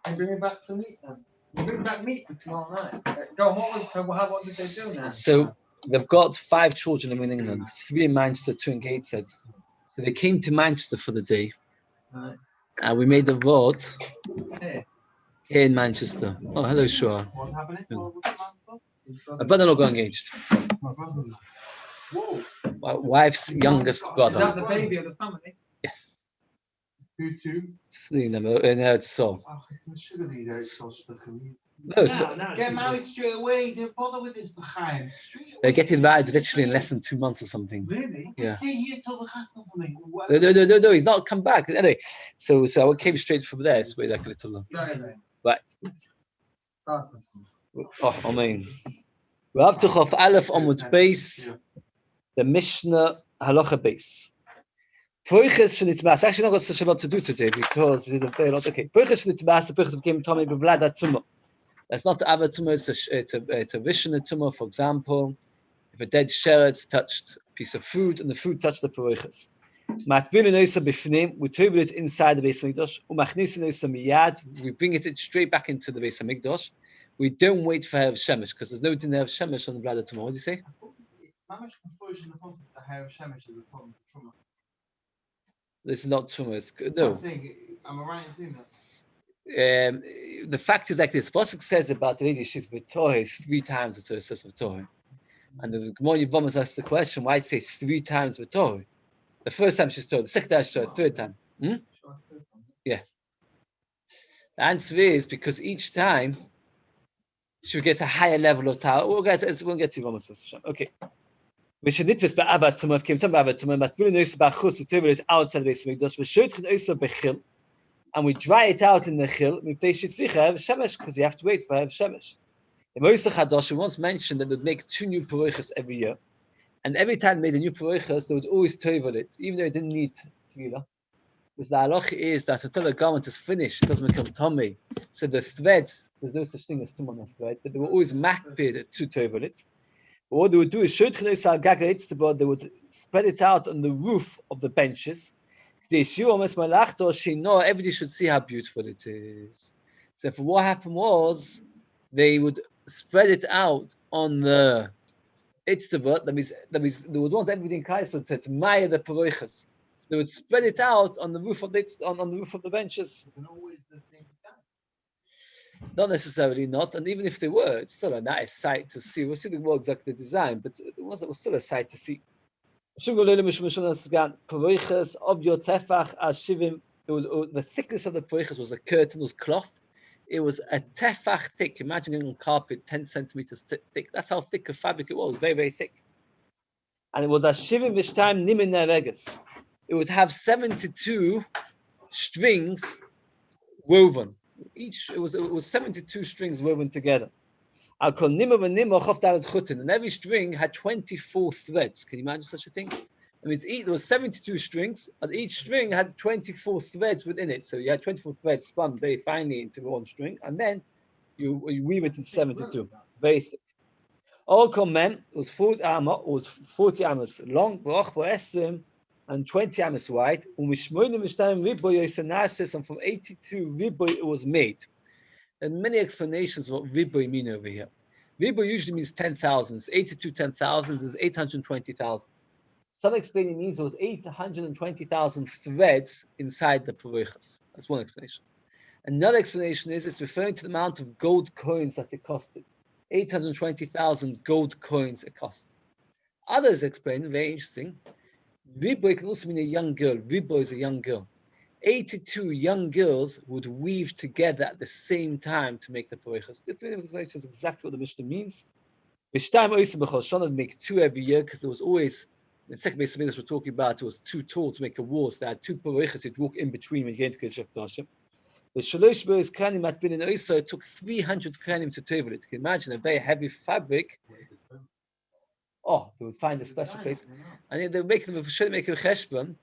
You bring back some meat then. You bring back meat for tomorrow night. Go on, what did they do now? So they've got 5 children in England, 3 in Manchester, 2 in Gateshead. So they came to Manchester for the day. Right. And we made a vote Here. here in Manchester. Oh, hello, Shiur. What's happening? My brother-in-law got engaged. Whoa. My wife's youngest brother. Is that the baby of the family? Yes. Who too? So. No, No, so Get married straight away. Don't bother with this L'chaim. they're getting married literally in less than 2 months or something. Really? Yeah. Stay here till the Chasna for me. No, he's not come back. Anyway, so I came straight from there. It's like a little. Right. Oh, I mean. Rav Tuchof Aleph Amud Beis, the Mishnah Halacha Beis. Poiches shenitmas. Actually, not got such a lot to do today because we did a very lot. Okay, Poiches shenitmas. The Poiches became Tomei bevlada tumah. That's not the Ava tumah. It's a Rishon tumah. For example, if a dead sheretz touched a piece of food and the food touched the Poiches. Matbil inoisa b'fnim. We table it inside the Beis Hamikdash. Umachnis inoisa miyad. We bring it straight back into the Beis Hamikdash. We don't wait for Erev Shemesh because there's no din of Shemesh on the Vlada Tumah. What do you say? It's mamish confusion the point that the hair of Shemesh is the problem for Truma. This is not Tumah. It's no. I'm right in saying that. The fact is like this. Pasuk says about the lady she's v'tohe 3 times. The Torah says v'tohe, and the Gemara Yevamos asks the question: why it says 3 times v'tohe? The first time she's told, the second time she's told, the third time. Yeah. The answer is because each time she gets a higher level of Torah. We'll get to Yevamos. Okay. We should not just be Abba Tumah. Came to Abba Tumah, but we know about chutz. We table it outside the Beis Hamikdash. We should also bechil, and we dry it out in the chil. We place it Erev Shemesh because you have to wait for Erev Shemesh. The Moshe Chadash once mentioned that they'd make 2 new Poiches every year, and every time they made a new Poiches, they would always table it, even though it didn't need Tvila. Because the halacha is that until the garment is finished, it doesn't become tummy. So the threads, there's no such thing as tum on the thread, but they were always makpid to table it. But what they would do is, they would spread it out on the roof of the benches. Everybody should see how beautiful it is. So for what happened was, they would spread it out on the itztabot. That means they would want everybody in Kaisel to admire the paroiches. So they would spread it out on the roof of the on the roof of the benches. Not necessarily not, and even if they were, it's still a nice sight to see. We'll see the more exactly the design, but it was still a sight to see. Paroiches of your tefach ashivim. The thickness of the paroiches was a curtain, was cloth. It was a tefach thick. Imagine a carpet 10 centimeters thick. That's how thick a fabric it was. Very, very thick. And it was a shivim v'shtayim nimin nereges. It would have 72 strings woven. It was 72 strings woven together. And every string had 24 threads. Can you imagine such a thing? I mean, there was 72 strings, and each string had 24 threads within it. So you had 24 threads spun very finely into one string, and then you weave it into 72. Very thick. All men was 40 amas long, and 20 amas wide. And from 82 riboy it was made. And many explanations what riboy mean over here. Riboy usually means 10,000. 82 10,000 is 820,000. Some explain it means there was 820,000 threads inside the paroiches. That's one explanation. Another explanation is it's referring to the amount of gold coins that it costed. 820,000 gold coins it costed. Others explain, very interesting, riboy can also mean a young girl. Riboy is a young girl. 82 young girls would weave together at the same time to make the paroiches. The three explanations is exactly what the Mishnah means. Would make 2 every year because there was always, in the second Beis Hamikdash we're talking about, it was too tall to make a wall, so they had 2 paroiches you'd walk in between when you get into Kodesh HaKodashim. The Shalosh Beis Kranim had been in Oisa, it took 300 kranim to table it. You can imagine a very heavy fabric. Oh, they would find a special place. And they would make them a cheshbon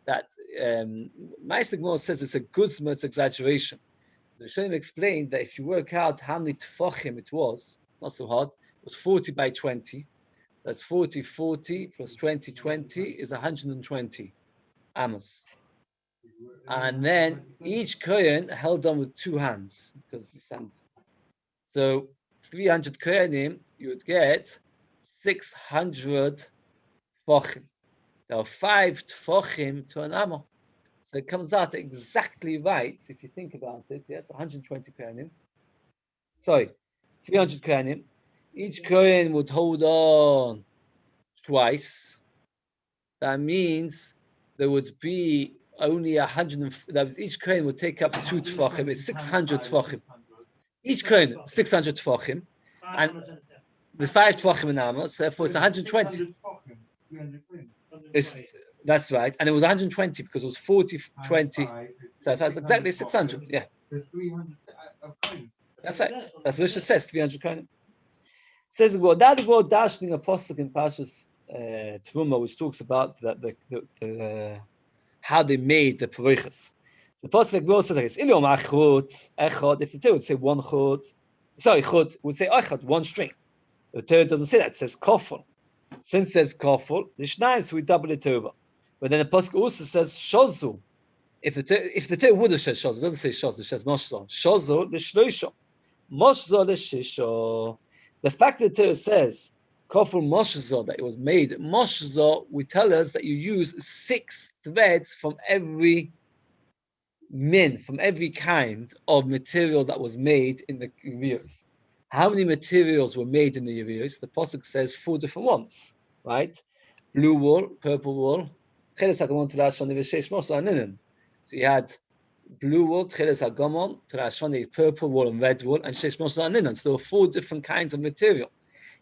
that Meister Gemara says it's a guzma, it's exaggeration. The Rishonim explained that if you work out how many tefachim it was, not so hard, it was 40 by 20. That's 40 plus 20 is 120 amas. And then each kohen held on with 2 hands because you stand. So 300 kohenim, you would get 600 tefachim. There are 5 tefachim to an amma. So it comes out exactly right if you think about it. Yes, 120 kohenim. Sorry, 300 kohenim. Each kohen would hold on twice. That means there would be only 100. That was each kohen would take up 2 tefachim. It's 600 tefachim. Each kohen 600 tefachim, and the 5 tefachim in Amma. So therefore, it's 120. That's right, and it was 120 because it was 40, 20. So that's exactly 600. Yeah. That's right. That's what it says. 300 kohen. Says the word dashing a pasuk in Parshas Teruma, which talks about the how they made the paruchas. The pasuk says like it's ilom achut echad. If the Torah would say one chut, sorry, chut would say echad, one string. The Torah doesn't say that; it says kofel. Since it says kofel, the shnaim, so we double it over. But then the pasuk also says shozu. If the Torah would have said shozu, it doesn't say shozu; it says moshzo. Shozu l'shloisha, moshzo l'shisha. The fact that the Torah says kofel moshzo, that it was made moshzo, we tell us that you use 6 threads from every from every kind of material that was made in the Yevios. How many materials were made in the Yevios? The pasuk says 4 different ones, right? Blue wool, purple wool. So you had blue wool, purple wool, and red wool, and shesh mosla aninan. So there were 4 different kinds of material,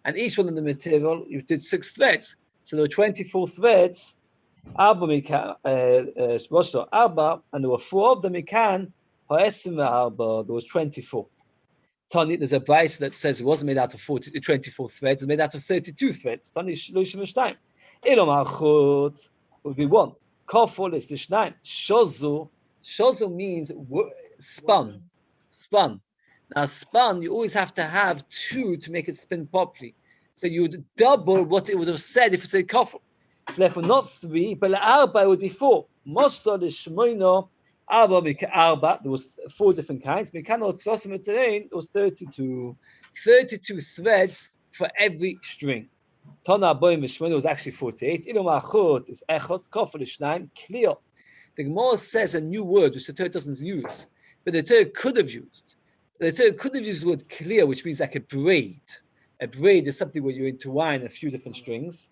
and each one of the material you did 6 threads. So there were 24 threads. And there were 4 of them. There was 24. Tani, there's a Beis that says it wasn't made out of 24 threads; it was made out of 32 threads. Tani shloshim v'shtayim. Ilom achut would be 1. Kofol is the shnayim. Shozu means spun. Now spun, you always have to have 2 to make it spin properly. So you would double what it would have said if it said kofol. So therefore not 3, but arba would be 4. Mosod is shmoino, arba arba. There was 4 different kinds. Mikano tzosim terrain, it was 32. 32 threads for every string. Tona boim v'shmoino was actually 48. Ilom achut is echot, kofel is shnaim, clear. The Gemara says a new word which the Torah doesn't use, but the Torah could have used. The Torah could have used the word clear, which means like a braid. A braid is something where you intertwine a few different strings.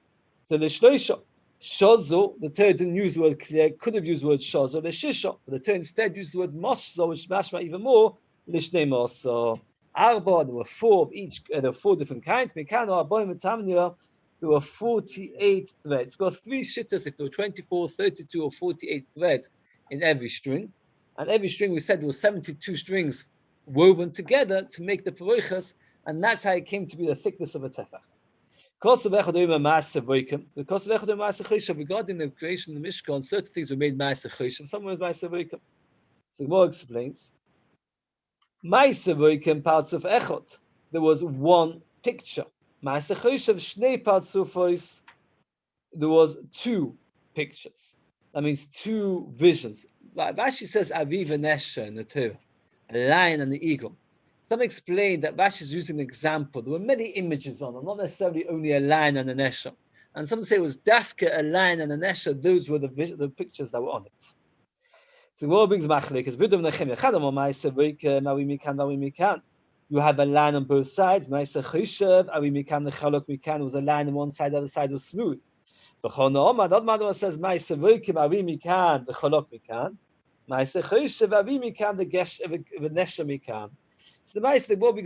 So the shloisha, shozo, the Torah didn't use the word clear, could have used the word shozo, the shisha, but the Torah instead used the word moshzo, which mashma even more, lishnei moso. Arba, there were 4 of each, there were 4 different kinds. Mekano, aboim, etamnia, there were 48 threads. Got 3 shittas if there were 24, 32, or 48 threads in every string. And every string, we said there were 72 strings woven together to make the paruchas, and that's how it came to be the thickness of a tefach. Regarding the creation of the Mishkan, certain things were made ma'aseh choshev, some was ma'aseh voikim. So the Gemara explains, ma'aseh voikim parts of echot. There was 1 picture. Ma'aseh choshev shnei partzufos. There was 2 pictures. That means 2 visions. Like Rashi says, aviv v'nesha in the Torah, a lion and the eagle. Some explain that Rashi is using an example. There were many images on them, not necessarily only a lion and a nesha. And some say it was dafka, a lion and a nesha. Those were the pictures that were on it. So what brings machlekes? You have a line on both sides. It was a line on one side, the other side was smooth. Says says so the Beis, the Rabbi,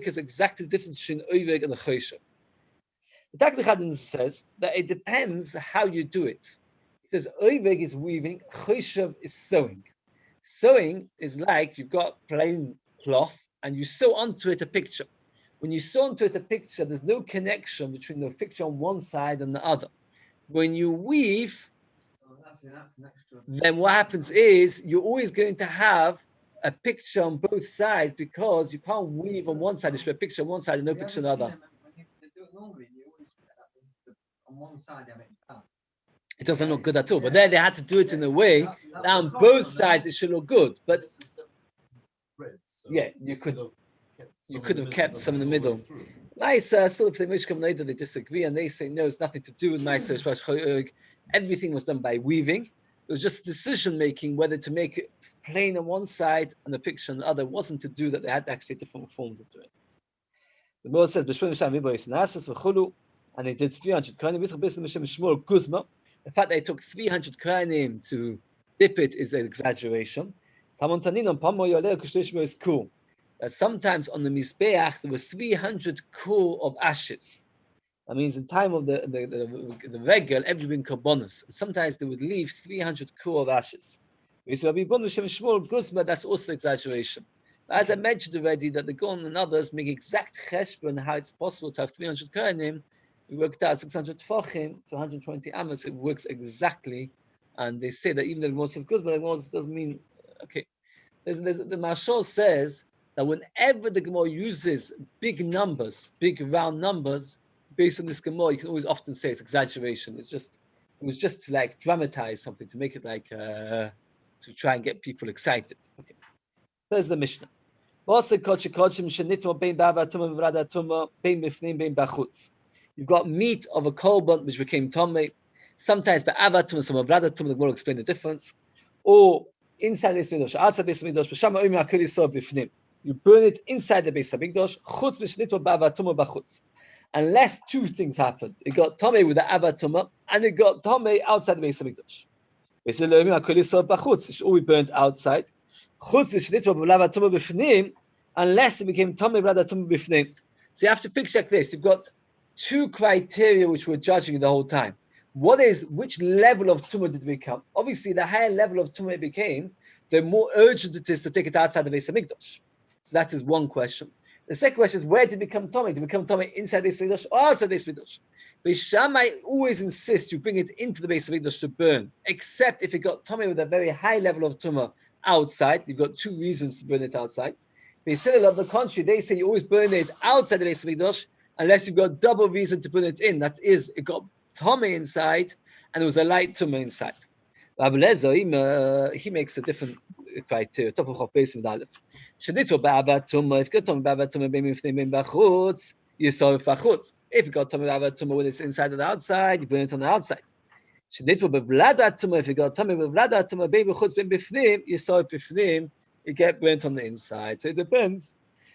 is exactly the difference between Oiveg and the Choshev. The Taklichadin says that it depends how you do it. It says Oiveg is weaving, Choshev is sewing. Sewing is like you've got plain cloth and you sew onto it a picture. When you sew onto it a picture, there's no connection between the picture on one side and the other. When you weave, then what happens is you're always going to have a picture on both sides because you can't weave on one side. There's a picture on one side and no picture on the other. When they do it normally, you always on one side they have it. it doesn't look good at all. But there they had to do it in a way that on both sides it should look good. But yeah, you could have kept some in the middle. Nice sort of the Mishkam later they disagree and they say no, it's nothing to do with nice. Everything was done by weaving. It was just decision making whether to make it plain on one side and a picture on the other. It wasn't to do that. They had actually different forms of doing it. The Moshe says, and they did 300 kohanim. The fact they took 300 kohanim to dip it is an exaggeration. Is cool. That sometimes on the Mizbeach there were 300 kur of ashes. That means in time of the regal, everything korbanos. Sometimes they would leave 300 kur of ashes. That's also exaggeration. As I mentioned already, that the Gaon and others make exact cheshbon how it's possible to have 300 kohanim. We worked out 600 tefachim to 120 amos. It works exactly, and they say that even though the Gemara says guzma, the Gemara doesn't mean okay. The Mashal says that whenever the Gemara uses big numbers, big round numbers, based on this Gemara, you can always often say it's exaggeration. It was just to like dramatize something, to make it like to try and get people excited. Okay. There's the Mishnah. You've got meat of a korban which became tomei. Sometimes by avatum, some of radatum, the Gemara will explain the difference. Or inside the Beis Hamikdash, outside the Beis Hamikdash, b'shama oimi hakol yisrael b'fnim. You burn it inside the Beis Hamikdash, chutz b'shnitva b'avatum b'chutz. Unless two things happened. It got tomei with the avatum, and it got tomei outside the Beis Hamikdash. Basically, oimi hakol yisrael b'chutz. It should all be burnt outside. Chutz b'shnitva b'avatum b'fnim, unless it became tomei b'avatum b'fnim. So you have to picture like this. You've got two criteria which we're judging the whole time. Which level of tumah did it become? Obviously, the higher level of tumah it became, the more urgent it is to take it outside the Beis Hamikdash. So that is one question. The second question is, where did it become tumah? Did it become tumah inside the Beis Hamikdash or outside the Beis Hamikdash? Beis Shammai always insists you bring it into the Beis Hamikdash to burn, except if it got tumah with a very high level of tumah outside. You've got two reasons to burn it outside. Beis Hillel, on the contrary, they say you always burn it outside the Beis Hamikdash unless you've got double reason to burn it in. That is, it got tumah inside, and there was a light tumah inside. Rabbi Lezer, he makes a different criteria. Top of Beis Medalef. Shenitva ba'avat tumah. If you got tumah ba'avat tumah, bein mifnei bein b'chutz, yisor fachutz. If you got tumah ba'avat tumah when it's inside and outside, you burn it on the outside. Shenitva b'vladat tumah. If you got tumah b'vladat tumah, bein b'chutz bein b'fnim, yisor b'fnim, you get burnt on the inside. So it depends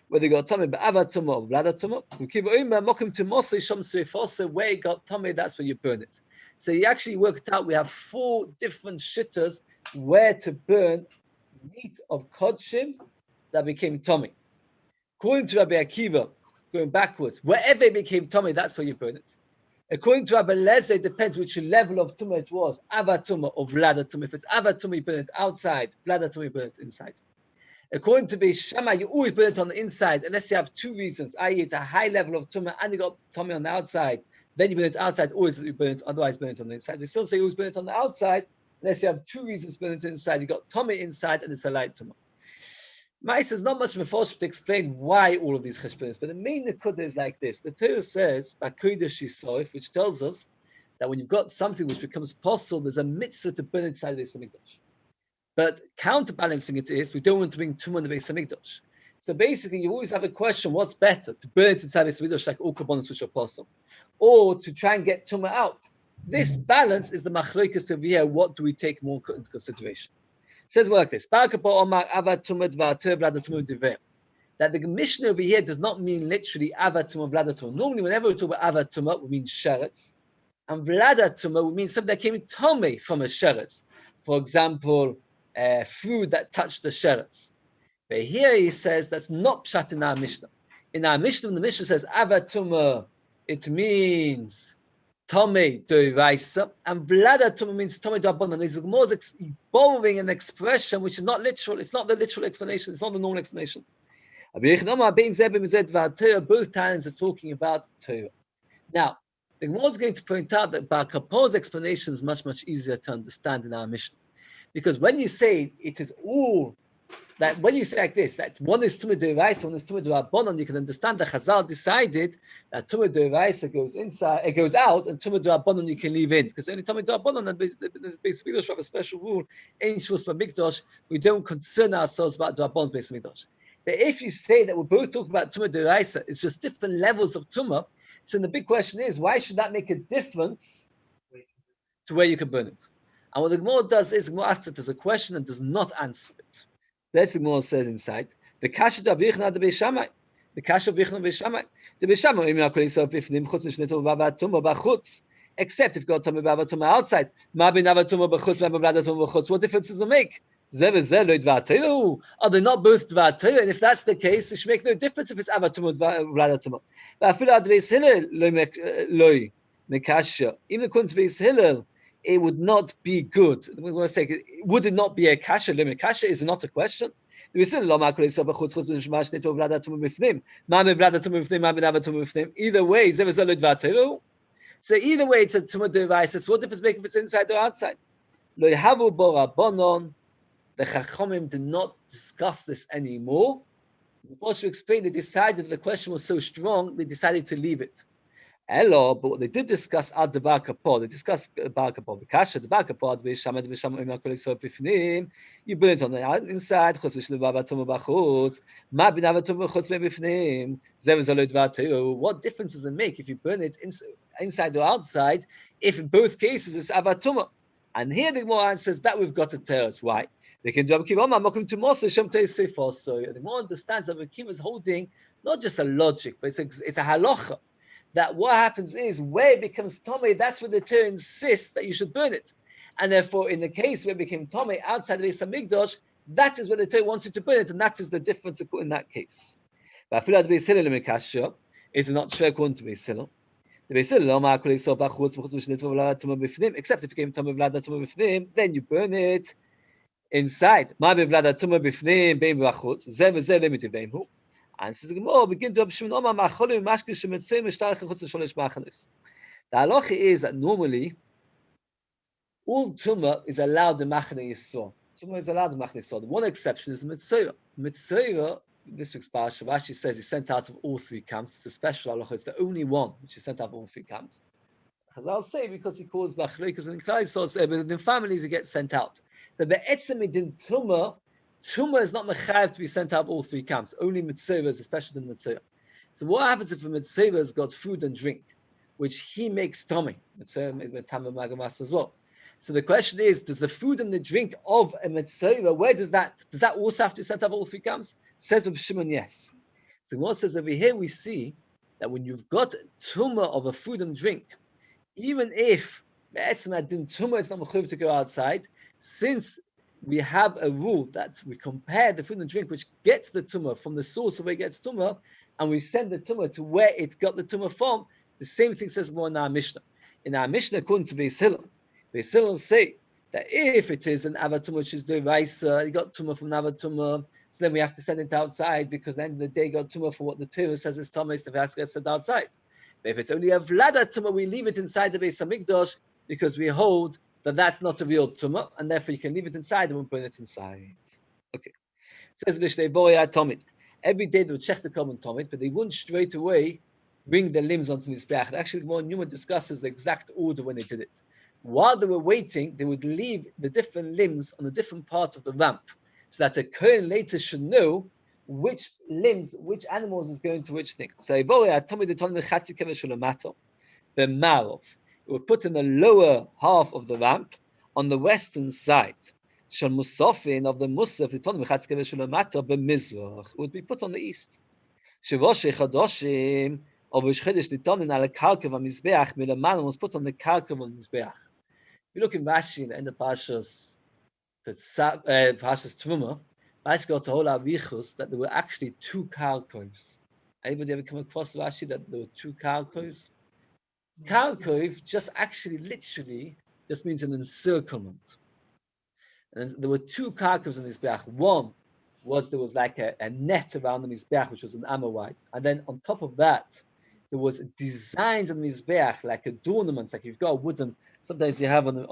whether you got tummy ba'avat tumah or vladat tumah. We keep mokim to mosli shom seifose. Where you got tummy, that's where you burn it. So you actually worked out we have 4 different shittas where to burn meat of kodshim that became tummy. According to Rabbi Akiva, going backwards, wherever it became tummy, that's where you burn it. According to Rabbi Lezer, it depends which level of tumah it was, avat tumah or vladat tumah. If it's avat tumah, you burn it outside. Vladat tumah, you burn it inside. According to Beis Shammai, you always burn it on the inside unless you have 2 reasons, i.e. it's a high level of tumah and you got tumah on the outside. Then you burn it outside, always you burn it, otherwise burn it on the inside. They still say you always burn it on the outside unless you have 2 reasons to burn it inside. You got tumah inside and it's a light tumah. Mais is not much mefoshet to explain why all of these cheshbonis, but the main nekuda is like this. The Torah says, which tells us that when you've got something which becomes possible, there's a mitzvah to burn it inside the Beis Hamikdash. But counterbalancing it is, we don't want to bring tumah in the Beis Hamikdash. So basically, you always have a question: what's better, to burn it inside the Beis Hamikdash like all korbanos which are possible, or to try and get tumah out? This balance is the machlokes over here. What do we take more into consideration? It says like this: that the Mishnah over here does not mean literally avat tumah vladat tumah. Normally, whenever we talk about avat tumah, we mean sheretz, and vladat tumah we mean something that came tummy from a sheretz. For example, food that touched the sheretz. But here he says that's not pshat in our Mishnah. In our Mishnah, when the Mishnah says avat tumah, it means tomei doiraisa, and vladat tumah means tomei do'abonon. It's more borrowing an expression which is not literal. It's not the literal explanation. It's not the normal explanation. Both times are talking about Torah. Now, the Gemara is going to point out that Bar Kappa's explanation is much, much easier to understand in our Mishnah. Because when you say it is all that when you say like this, that one is Tumah D'Oraisa, one is Tumah D'Rabbanan, you can understand that Chazal decided that Tumah D'Oraisa goes inside, it goes out, and Tumah D'Rabbanan you can leave in. Because only Tumah D'Rabbanan, and the Beis Mikdash have a special rule, Ein Shvus B'Mikdash, we don't concern ourselves about D'Rabbanan's Beis Mikdash. But if you say that we're both talking about Tumah D'Oraisa, it's just different levels of Tumah, so the big question is, why should that make a difference to where you can burn it? And what the Gemara does is, the Gemara asks it as a question and does not answer it. That's the Gemara says inside. The kasha d'Abichna the Beishamai. The kasha d'Abichna Beishamai. The Beishamai im yakol yisrael b'ifnim chutz mishneto b'avatuma b'chutz. Except if God told me b'avatuma outside. Ma b'avatuma b'chutz ma b'avatuma b'chutz. What difference does it make? Zev zev lo dvatayru. Are they not both dvatayru? And if that's the case, it should make no difference if it's avatuma b'avatuma. V'afilu ad Beis Hillel lo mekasha. Even according to Beis Hillel, it would not be good. We're going to say, would it not be a kasha? Kasha is not a question. Either way, it's a tumah device. So what difference make if it's inside or outside? The Chachamim did not discuss this anymore. Before she explained, they decided the question was so strong, they decided to leave it. Hello, but what they did discuss ad the Barkapor. They discussed Barkapor. Kasha the Barkapor. You burn it on the inside. What difference does it make if you burn it inside or outside? If in both cases it's avatuma, and here the Gemara says that we've got to tell us why. They can do so. The Gemara understands that Rabbi is holding not just a logic, but it's a halacha. That what happens is where it becomes Tomei, that's where the Torah insists that you should burn it. And therefore, in the case where it became Tomei outside of the Beis Hamikdash, that is where the Torah wants you to burn it, and that is the difference in that case. But Beis Hillel is not true according to Beis Hillel. The Beis Hillel, except if it became Tomei Vlada Tumah Bifnim, then you burn it inside. And says the Gemara, begin to the halacha is that normally all tumah is allowed in Machane Yisrael. Tumah is allowed in Machane Yisrael. The one exception is Mitzvah. Mitzvah, this week's parasha, Rashi says he's sent out of all three camps. It's a special halacha. It's the only one which is sent out of all three camps. Chazal say because he calls Bachlei, because when in families he gets sent out. But the etzem in Tumah is not mechayev to be sent out of all three camps. Only mitzvah is especially the mitzvah. So what happens if a mitzvah has got food and drink, which he makes tummy? Mitzvah is metama magamas as well. So the question is, does the food and the drink of a mitzvah, where does that also have to be sent out of all three camps? Says Rabbi Shimon, yes. So the Gemara says over here we see that when you've got tumah of a food and drink, even if tumah is not mechayev to go outside, since we have a rule that we compare the food and drink which gets the tumah from the source of where it gets tumah, and we send the tumah to where it got the tumah from. The same thing says more in our Mishnah. In our Mishnah, according to Beis Hillel say that if it is an avatumah which is doraisa, you got tumah from avatumah, so then we have to send it outside because at the end of the day, you got tumah from what the Torah says is tumah, so it has to get sent outside. But if it's only a vlada tumah, we leave it inside the Beis Hamikdash because we hold that that's not a real tumah, and therefore you can leave it inside and we'll burn it inside. Okay. It says Mishneh Boya Tomit. Every day they would check the common Tomit, but they wouldn't straight away bring the limbs onto the Mizbeach. Actually, the Newman discusses the exact order when they did it. While they were waiting, they would leave the different limbs on the different parts of the ramp, so that a Kohen later should know which limbs, which animals is going to which thing. So Boya Tomit the Tomit Chatzi Kevesh Shalamato, the Marov. It would put in the lower half of the ramp on the western side. Shal Musafin of the Musaf, the Tonim Chatzkev Shulamata b'Mizrach, would be put on the east. Shivosh Chadoshim of Shchedesh the Tonim al Karkav Mizbeach Milaman was put on the Karkav of Mizbeach. You look in Rashi in the end of Parshas Truma. Rashi got a whole avichus that there were actually two Karkavs. Anybody ever come across Rashi that there were two Karkavs? Karkov just actually literally just means an encirclement. And there were two karkovs in the Mizbeach. One was there was like a net around the Mizbeach, which was an Amorite. And then on top of that, there was designs on the Mizbeach, like adornments, like you've got a wooden, sometimes you have on a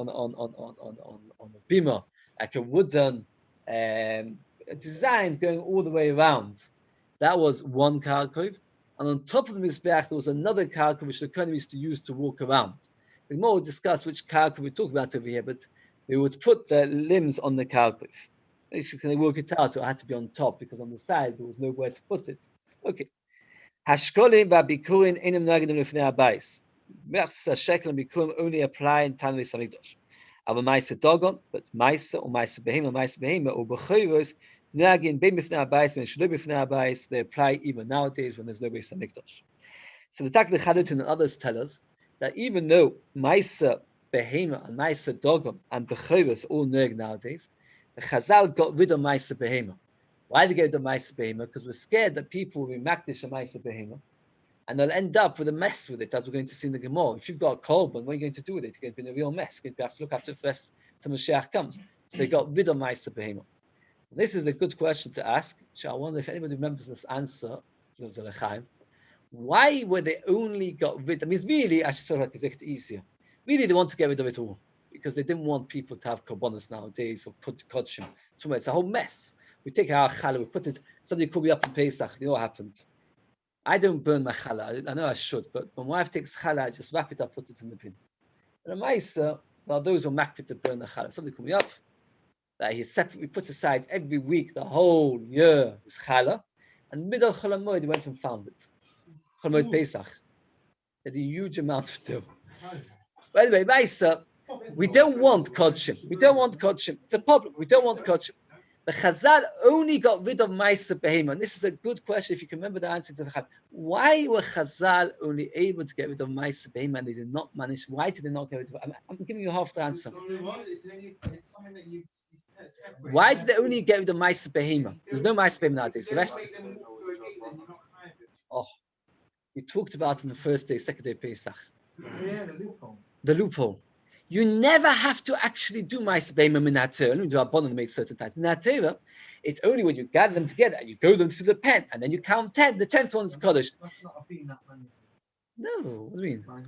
bima, like a wooden designed going all the way around. That was one karkov. And on top of the Mizbeach, there was another karkov which the Kohanim used to use to walk around. The more we'll discuss which karkov we talk about over here, but they would put their limbs on the karkov. Actually, can they work it out? It had to be on top because on the side there was nowhere to put it. Okay. Hashkolim v'abikurin enim nagedim lefnei habayis. Mechsa Shekalim bikurim only apply in time of Hamikdash. Ava ma'aser dogon, but ma'aser or ma'aser behema or b'chayros nagin bein b'fnei habayis when shelo b'fnei habayis. They apply even nowadays when there's no Beis Hamikdash. So the Takli Chadatin and others tell us that even though ma'aser behema and ma'aser dogon and b'chayros all neg nowadays, the Chazal got rid of ma'aser behema. Why did they get rid of ma'aser behema? Because we're scared that people will be makdish a ma'aser behema, and they'll end up with a mess with it, as we're going to see in the Gemara. If you've got a korban, what are you going to do with it? You're going to be in a real mess. You're going to have to look after it first till Mashiach comes. So they got rid of ma'aser behema. This is a good question to ask. So I wonder if anybody remembers this answer. Why were they only got rid? I mean, really, I just feel like it's make it easier. Really, they want to get rid of it all because they didn't want people to have korbanos nowadays or put kodshim. It's a whole mess. We take our challah, we put it. Somebody called me up in Pesach. You know what happened? I don't burn my challah. I know I should, but when my wife takes challah, I just wrap it up, put it in the bin. And a ma'aser, now those who makpid to burn the challah. Somebody called me up that he separately put aside every week, the whole year, his challah, and middle Chol Hamoed, he went and found it. Chol Hamoed Pesach. They had a huge amount to do. By the way, ma'aser, we don't want kodshim. We don't want kodshim. It's a problem. We don't want kodshim. The Chazal only got rid of ma'aser behema. And this is a good question if you can remember the answer to the Chazal. Why were Chazal only able to get rid of ma'aser behema and they did not manage? Why did they not get rid of it? I'm giving you half the answer. Why did they only get rid of ma'aser behema? There's no ma'aser behema nowadays. The rest. Oh, we talked about in the first day, second day Pesach. Yeah, the loophole. The loophole. You never have to actually do ma'aser behema minat Torah. Only do abon and make certain times. Minat Torah, it's only when you gather them together and you go them through the pen and then you count 10. The 10th one's Kaddish. Must not have been that many. No, what do you mean? Must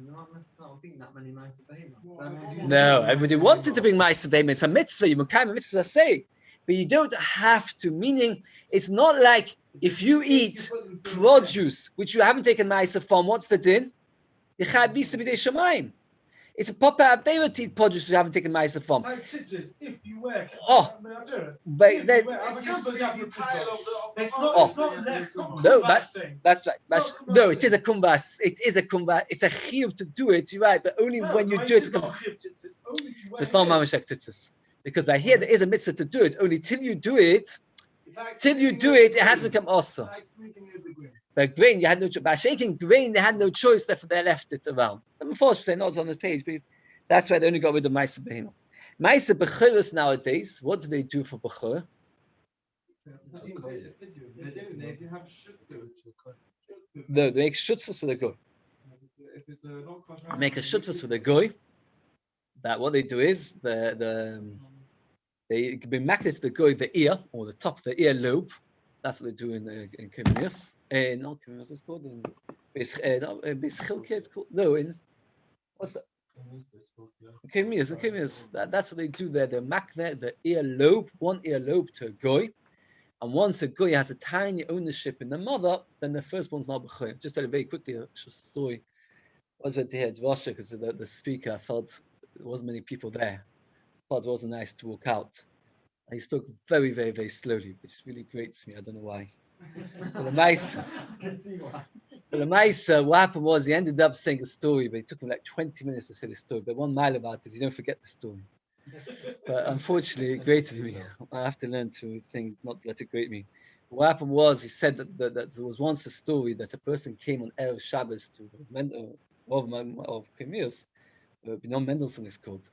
not have been that many ma'aser behema. No, everybody wanted to bring ma'aser behema. It's a mitzvah. You mukayim mitzvahs say, but you don't have to. Meaning, it's not like if you eat produce which you haven't taken ma'aser from. What's the din? Yechad bisa b'dei shamayim. It's a proper avera to eat produce which you haven't taken ma'aser from. Like citrus, if you work. Oh, but It's not left. No, that's right. No, it is a kumbas. It is a kumbas. It's a chiyuv to do it. You're right, but only when you do it becomes. So it's not mamashek tzitzis, because I hear there is a mitzvah to do it. Only till you do it, it has become awesome. But grain, you had no choice. By shaking grain, they had no choice. Therefore, they left it around. And before, say not on this page, but that's why they only got rid of ma'aser behema. Ma'aser bechoros nowadays. What do they do for bechor? No, they make shutvos for the goy. They make a shutvos for the goy. That what they do is they be maknet the goy the ear or the top of the ear lobe. That's what they do in Communius. Not Communius, it's called in Beis Chilke, it's called. No, in what's that? Communius. That's what they do there. They maknet the ear lobe, one ear lobe to a goy. And once a goy has a tiny ownership in the mother, then the firstborn's not b'choy. Just tell you very quickly a story. I was going to hear Dvasha because the speaker, I felt there wasn't many people there. I thought it wasn't nice to walk out. And he spoke very, very, very slowly, which really grates me. I don't know why. But the mice, what happened was he ended up saying a story, but it took him like 20 minutes to say the story. But one mile about it, you don't forget the story. But unfortunately, it grated me. I have to learn to think not to let it grate me. What happened was he said that there was once a story that a person came on Erev Shabbos to of Kamirs, Binom Mendelssohn is called.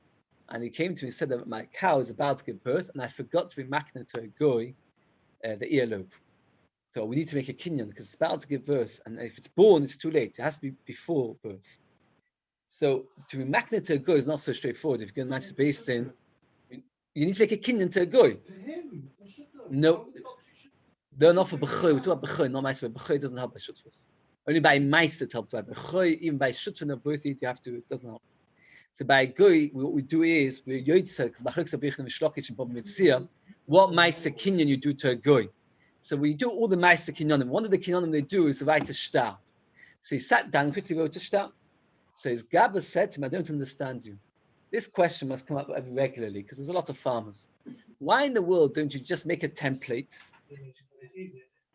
And he came to me and said that my cow is about to give birth and I forgot to be maknet to a goy the earlobe. So we need to make a kinyan because it's about to give birth, and if it's born, it's too late. It has to be before birth. So to be maknet to a goy is not so straightforward. If you're going to match the base in, you need to make a kinyan to a goy. No, they're not for b'choy. We talk about b'choy, not ma'aser. B'choy doesn't help by shutvos. Only by ma'aser it helps. By b'choy, even by shutvos of birth, you have to. It doesn't help. So by goy, what we do is we're yoitzer because b'chok sabich and shlokish and bob mitzia. what Ma'aser Kinyan you do to a goy. So we do all the Ma'aser Kinyanim. One of the Kinyanim they do is to write a shtar. So he sat down, quickly wrote a shtar. So his Gabba said to him, I don't understand you. This question must come up regularly because there's a lot of farmers. Why in the world don't you just make a template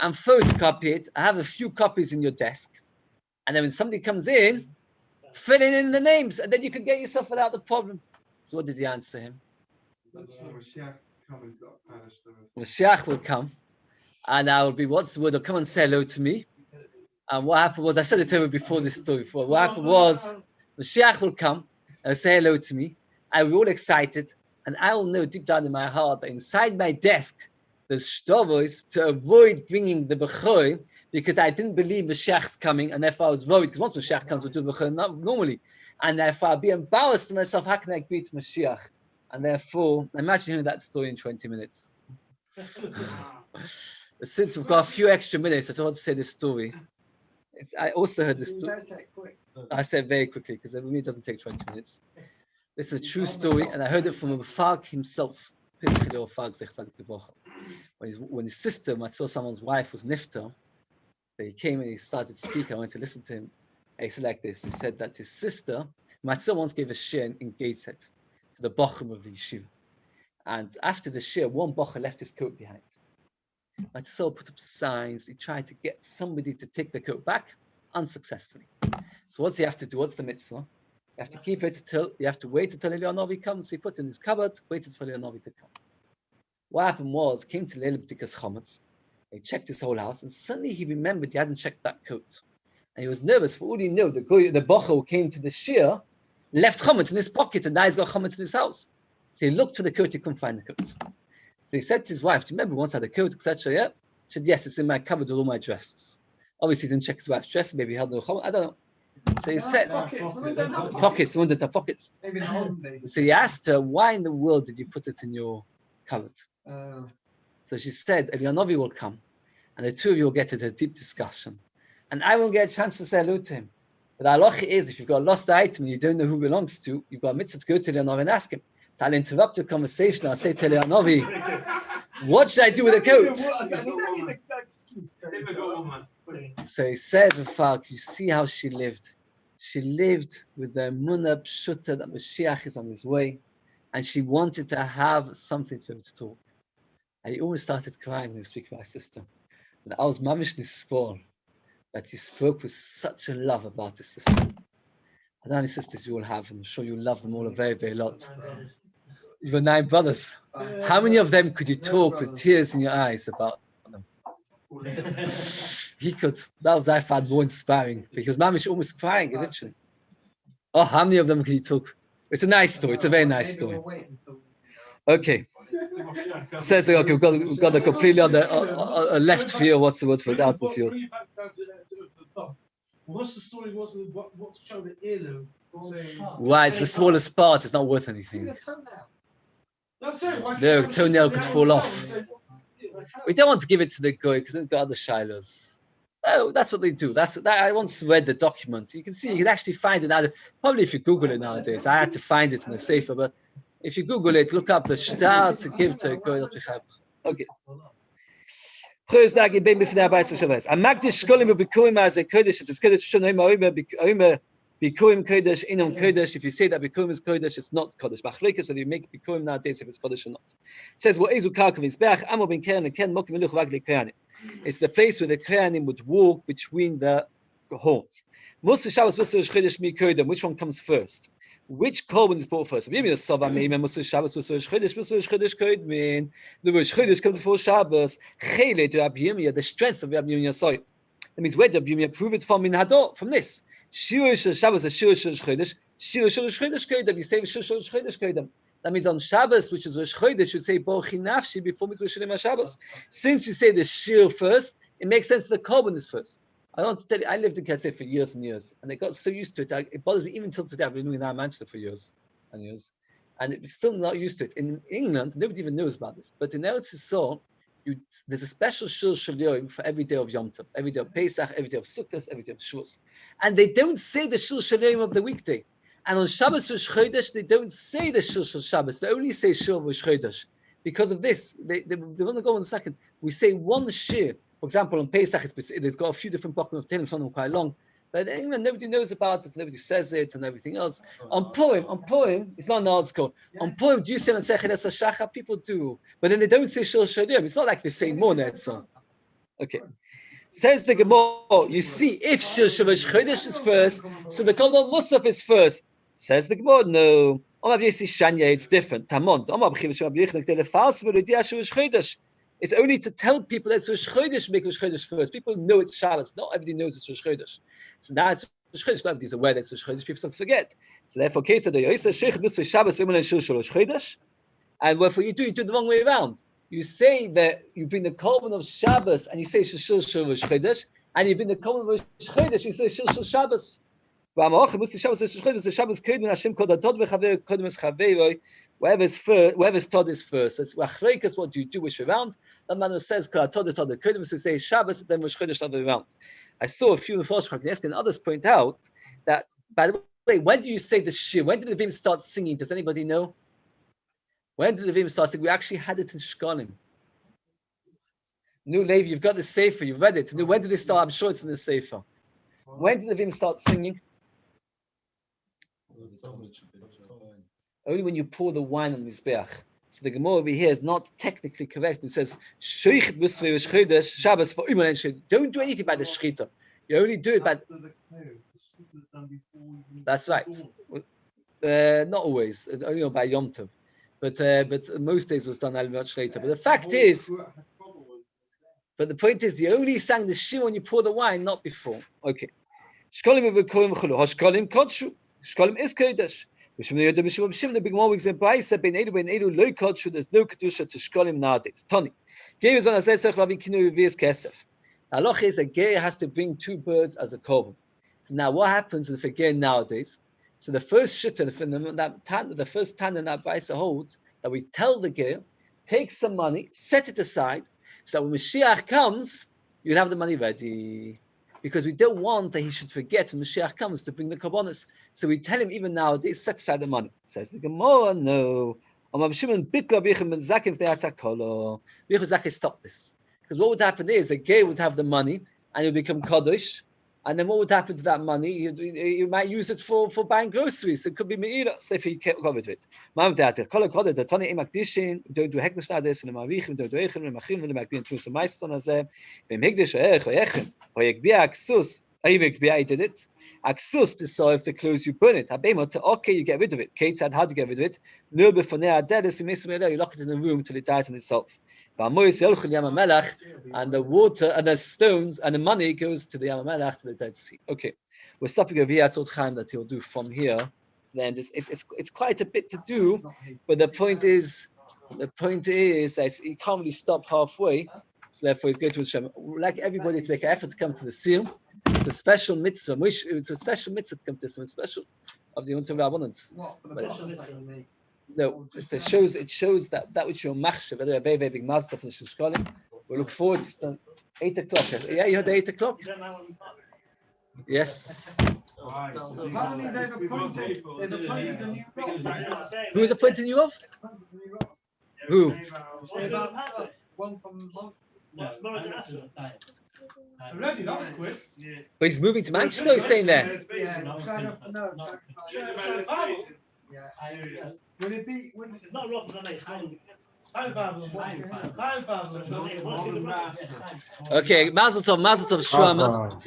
and photocopy it? I have a few copies in your desk. And then when somebody comes in, fill in the names, and then you can get yourself without the problem. So what did he answer him? Mashiach will come, and I will be, what's the word? He'll come and say hello to me. And what happened was, I said it to him before this story. What happened was, Mashiach will come and say hello to me. I will be all excited, and I will know deep down in my heart that inside my desk, there's shtovos to avoid bringing the Bechor, because I didn't believe Mashiach's coming, and therefore I was worried, because once Mashiach comes, we'll do Bechor normally. And therefore I'll be embarrassed to myself, how can I greet Mashiach? And therefore, imagine hearing that story in 20 minutes. Since we've got a few extra minutes, I just want to say this story. I also heard this story. I said very quickly, because for me it doesn't take 20 minutes. This is a true story, and I heard it from a Fag himself. When his sister, I saw someone's wife was nifta, he came and he started speaking. I wanted to listen to him. And he said like this. He said that his sister, Matzah once gave a shiur in Gateshead to the bochum of the yeshiva. And after the shiur, one bocher left his coat behind. Matzah put up signs. He tried to get somebody to take the coat back, unsuccessfully. So what's he have to do? What's the mitzvah? You have to keep it until, you have to wait until Eliyahu comes. He put it in his cupboard, waited for Eliyahu to come. What happened was, came to Leil B'dikas Chometz. He checked his whole house, and suddenly he remembered he hadn't checked that coat. And he was nervous. For all he knew, the bocher who came to the shiur left chometz in his pocket, and now he's got chometz in his house. So he looked for the coat, he couldn't find the coat. So he said to his wife, do you remember once I had a coat, etc.? Yeah? She said, yes, it's in my cupboard with all my dresses. Obviously, he didn't check his wife's dress, maybe he held no chometz, I don't know. So he said, pockets, the ones that have pockets. So he asked her, why in the world did you put it in your cupboard? So she said, Eliyahu will come, and the two of you will get into a deep discussion. And I won't get a chance to say hello to him. But the halacha is, if you've got a lost item and you don't know who it belongs to, you've got a mitzvah to go to Eliyahu and ask him. So I'll interrupt your conversation. I'll say to Eliyahu, what should I do with the coat? So he said, in fact, you see how she lived. She lived with the emunah pshuta that Mashiach is on his way, and she wanted to have something for him to talk. And he always started crying when he was speaking to my sister. And I was mamish nispoor that he spoke with such a love about his sister. I don't know how many sisters you all have. I'm sure you love them all a very, very lot. You've got 9 brothers. How many of them could you talk with tears in your eyes about them? He could. That was, I found, more inspiring, because mamish almost crying, literally. Oh, how many of them could you talk? It's a nice story. It's a very nice story. Okay. Says, okay, we've got a completely on the left field. What's the word for it? Out the field. What's the story? What's to show the earlobe? Why? It's the smallest part. It's not worth anything. The toenail could fall off. We don't want to give it to the guy because it's got other shilos. Oh, that's what they do. I once read the document. You can see, you can actually find it now. Probably if you Google it nowadays. I had to find it in the safer, but if you Google it, look up the shtar to give to a guy. Okay. It's the Shekalim bikurim as a kodesh. It's kodesh shonay bikurim kodesh inum kodesh. If you say that bikurim is kodesh, it's not kodesh. Machlekes whether you make bikurim nowadays if it's kodesh or not. It says what ezu karkav mizbeach amo ben keren and ken mokim meluch vag lekoyanim. It's the place where the koyanim would walk between the horns. Musa Shabbos Musa Chodesh mi kodem. Which one comes first? Which korban is brought first? The Rosh Chodesh comes before Shabbos. The strength of Rabbi Yirmiyah. That means where did Rabbi Yirmiyah prove it from? In Hador, from this. Shiur shel Shabbos, Shiur shel Chodesh, Shiur shel Chodesh kodem. You say Shiur shel Chodesh kodem. That means on Shabbos, which is Rosh Chodesh, you say Bochi Nafshi before Mitzvah Shalem Shabbos. Since you say the Shiur first, it makes sense the korban is first. I want to tell you, I lived in Katzeh for years and years, and I got so used to it. It bothers me even till today. I've been living in Manchester for years and years, and it's still not used to it. In England, nobody even knows about this. But in Eretz Yisrael, there's a special Shul Shel Yomi for every day of Yom Tov, every day of Pesach, every day of Sukkot, every day of Shavuos. And they don't say the Shul Shel Yomi of the weekday. And on Shabbos Rosh Chodesh, they don't say the Shul Shel Shabbos. They only say Shul Rosh Chodesh. because of this. They want to go in a second. We say one shiur. For example, on Pesach, there's got a few different blocks of Tehillim, some of them quite long. But anyway, nobody knows about it, nobody says it, and everything else. On Purim, it's not an article. On Purim, do you say Masechet Shacha? People do, but then they don't say Shul Shadim. It's not like they say more Netzah. Okay. Says the Gemara, you see, if Shul Shavash Chodesh is first, so the Kol Musaf is first. Says the Gemara, no. It's different. It's only to tell people that it's Rosh Chodesh, make Rosh Chodesh first. People know it's Shabbos. Not everybody knows it's Rosh Chodesh. So now it's Rosh Chodesh. Not everybody's aware that it's Rosh Chodesh. People start to forget. So therefore, Kate said, and wherefore you do the wrong way around. You say that you bring the Korban of Shabbos and you say Shul Shul Rosh Chodesh, and you bring the Korban of Rosh Chodesh, you say Shul Shul Shabbos. Whoever's Todd is first. That's what you do wish around. That man who says Todd, who say Shabbos, then Rosh Chodesh the other way around. I saw a few Mephoshim and others point out that, by the way, when do you say the Shiur? When did the Vim start singing? Does anybody know? When did the Vim start singing? We actually had it in Shekalim. New Levi, you've got the Sefer, you've read it. When did they start? I'm sure it's in the Sefer. When did the Vim start singing? Only when you pour the wine on the Mizbeach. So the Gemara over here is not technically correct. It says, Shabbos for don't do anything by the Shechita. You only do it by... That's right. Not always. Only by Yom Tov. But most days was done much later. But the fact is... But the point is, they only sang the Shiur when you pour the wine, not before. Okay. Shekalim kodshu. Shekalim is kodesh. The big more example, Beis said, "Ben Edu, Ben Edu, loy kodshu." There's no kedusha to Shekalim nowadays. Tony, Geir is when I say Sech Lavi Kinu Vias Kesef. Halacha is a Geir has to bring 2 birds as a korban. So now, what happens if a Geir nowadays? So the first shitta, the first tana that Beis holds that we tell the Geir, take some money, set it aside, so when Mashiach comes, you'll have the money ready. Because we don't want that he should forget when Mashiach comes to bring the korbanos. So we tell him even nowadays, set aside the money. Says the Gemara, no. Stop this. Because what would happen is, a gay would have the money and he'll become Kaddish. And then what would happen to that money? You might use it for buying groceries. It could be Me'ira, so if you covered it. Don't do hekdesh nowadays, and don't do echem, and machim, and make being true. So my son has a hekdesh echem, or yekbia aksus. He did it. Aksus to so if the clothes you burn it. Okay, you get rid of it. Kate said, how do you get rid of it? No, before you lock it in the room till it dies on itself. And the water and the stones and the money goes to the Yam HaMelech, to the Dead Sea. Okay, we're stopping over here. I told Chaim that he'll do from here. Then it's quite a bit to do, but the point is that he can't really stop halfway. So therefore, he's going to Hashem. Like everybody to make an effort to come to the seal. It's a special mitzvah. It's a special mitzvah to come to something special of the Yom Abundance. No, it shows that which you're machshav, a very, very big master for the Shekalim. We look forward to 8 o'clock. Yeah, you heard 8 o'clock? Yes. Who's appointing you of? Who? Already, that was quick. But he's moving to Manchester or he's staying there? Will it be? It's not rough than it. Okay, Mazel Tov, Shua.